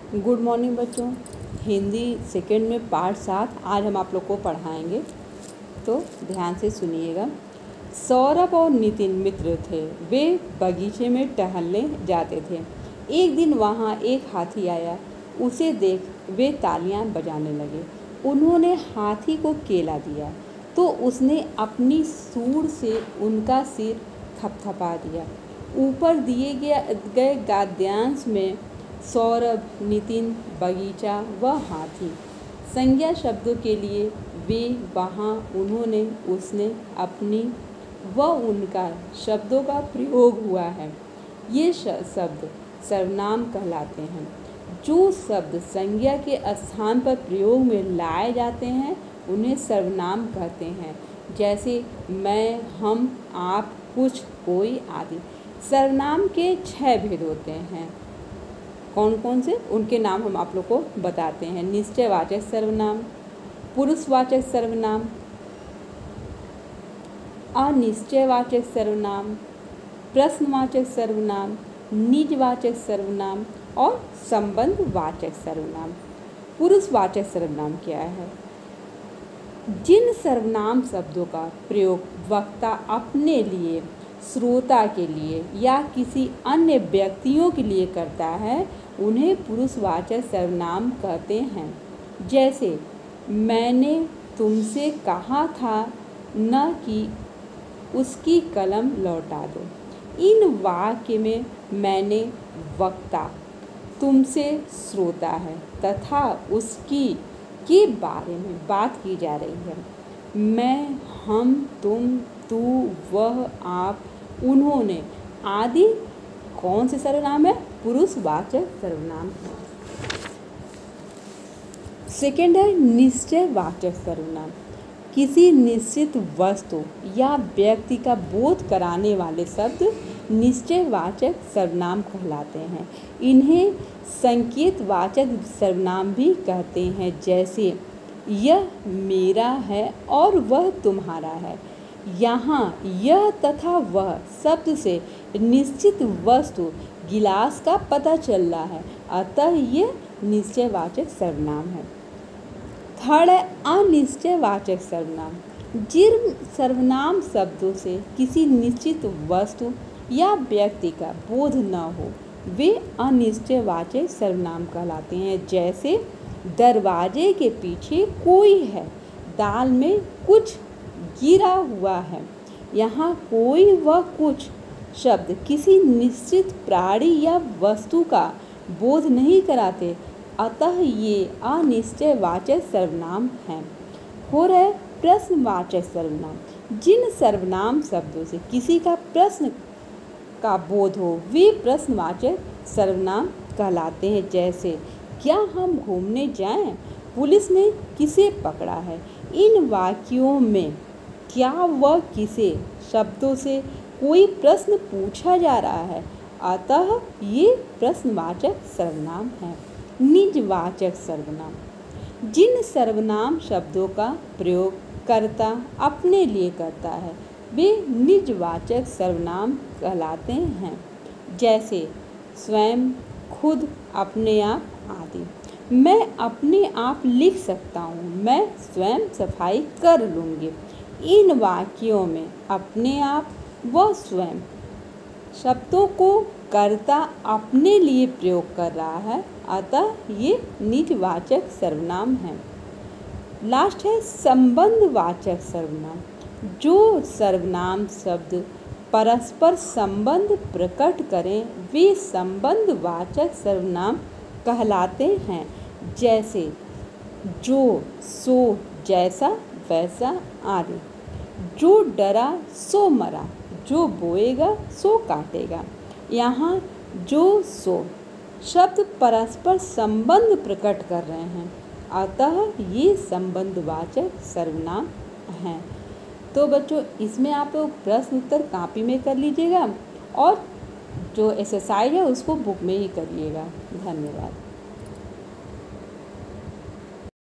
Good morning बच्चों। Hindi second में part 7 आज हम आप लोग को पढ़ाएंगे, तो ध्यान से सुनिएगा। सौरभ और नितिन मित्र थे। वे बगीचे में टहलने जाते थे। एक दिन वहाँ एक हाथी आया। उसे देख वे तालियां बजाने लगे। उन्होंने हाथी को केला दिया तो उसने अपनी सूंड से उनका सिर थपथपा दिया। ऊपर दिए गए गद्यांश में सौरभ, नितिन, बगीचा व हाथी संज्ञा शब्दों के लिए वे, वहाँ, उन्होंने, उसने, अपनी व उनका शब्दों का प्रयोग हुआ है। ये शब्द सर्वनाम कहलाते हैं। जो शब्द संज्ञा के स्थान पर प्रयोग में लाए जाते हैं उन्हें सर्वनाम कहते हैं, जैसे मैं, हम, आप, कुछ, कोई आदि। सर्वनाम के 6 भेद होते हैं। कौन कौन से, उनके नाम हम आप लोग को बताते हैं। निश्चयवाचक सर्वनाम, पुरुषवाचक सर्वनाम, अनिश्चयवाचक सर्वनाम, प्रश्नवाचक सर्वनाम, निजवाचक सर्वनाम और संबंधवाचक सर्वनाम। पुरुषवाचक सर्वनाम क्या है? जिन सर्वनाम शब्दों का प्रयोग वक्ता अपने लिए, श्रोता के लिए या किसी अन्य व्यक्तियों के लिए करता है उन्हें पुरुषवाचक सर्वनाम कहते हैं। जैसे मैंने तुमसे कहा था न कि उसकी कलम लौटा दो। इन वाक्य में मैंने वक्ता, तुमसे श्रोता है तथा उसकी के बारे में बात की जा रही है। मैं, हम, तुम, तू, वह, आप, उन्होंने आदि कौन से सर्वनाम है? पुरुषवाचक सर्वनाम। सेकेंड है निश्चयवाचक सर्वनाम। किसी निश्चित वस्तु या व्यक्ति का बोध कराने वाले शब्द निश्चयवाचक सर्वनाम कहलाते हैं। इन्हें संकेतवाचक सर्वनाम भी कहते हैं, जैसे यह मेरा है और वह तुम्हारा है। यहाँ यह तथा वह शब्द से निश्चित वस्तु गिलास का पता चल रहा है, अतः ये निश्चयवाचक सर्वनाम है। थर्ड है अनिश्चयवाचक सर्वनाम। जिन सर्वनाम शब्दों से किसी निश्चित वस्तु या व्यक्ति का बोध न हो वे अनिश्चयवाचक सर्वनाम कहलाते हैं, जैसे दरवाजे के पीछे कोई है, दाल में कुछ गिरा हुआ है। यहाँ कोई व कुछ शब्द किसी निश्चित प्राणी या वस्तु का बोध नहीं कराते, अतः ये अनिश्चयवाचक सर्वनाम हैं। हो रहे प्रश्नवाचक सर्वनाम। जिन सर्वनाम शब्दों से किसी का प्रश्न का बोध हो वे प्रश्नवाचक सर्वनाम कहलाते हैं, जैसे क्या हम घूमने जाएं? पुलिस ने किसे पकड़ा है? इन वाक्यों में क्या व किसे शब्दों से कोई प्रश्न पूछा जा रहा है, अतः ये प्रश्नवाचक सर्वनाम है। निजवाचक सर्वनाम। जिन सर्वनाम शब्दों का प्रयोग कर्ता अपने लिए करता है वे निजवाचक सर्वनाम कहलाते हैं, जैसे स्वयं, खुद, अपने आप आदि। मैं अपने आप लिख सकता हूँ, मैं स्वयं सफाई कर लूँगी। इन वाक्यों में अपने आप व स्वयं शब्दों को कर्ता अपने लिए प्रयोग कर रहा है, अतः ये निजवाचक सर्वनाम है। लास्ट है संबंधवाचक सर्वनाम। जो सर्वनाम शब्द परस्पर संबंध प्रकट करें वे संबंधवाचक सर्वनाम कहलाते हैं, जैसे जो, सो, जैसा, वैसा आदि। जो डरा सो मरा, जो बोएगा सो काटेगा। यहाँ जो, सो शब्द परस्पर संबंध प्रकट कर रहे हैं, अतः ये संबंधवाचक सर्वनाम हैं। तो बच्चों इसमें आप लोग प्रश्न उत्तर कॉपी में कर लीजिएगा और जो एक्सरसाइज है उसको बुक में ही करिएगा। धन्यवाद।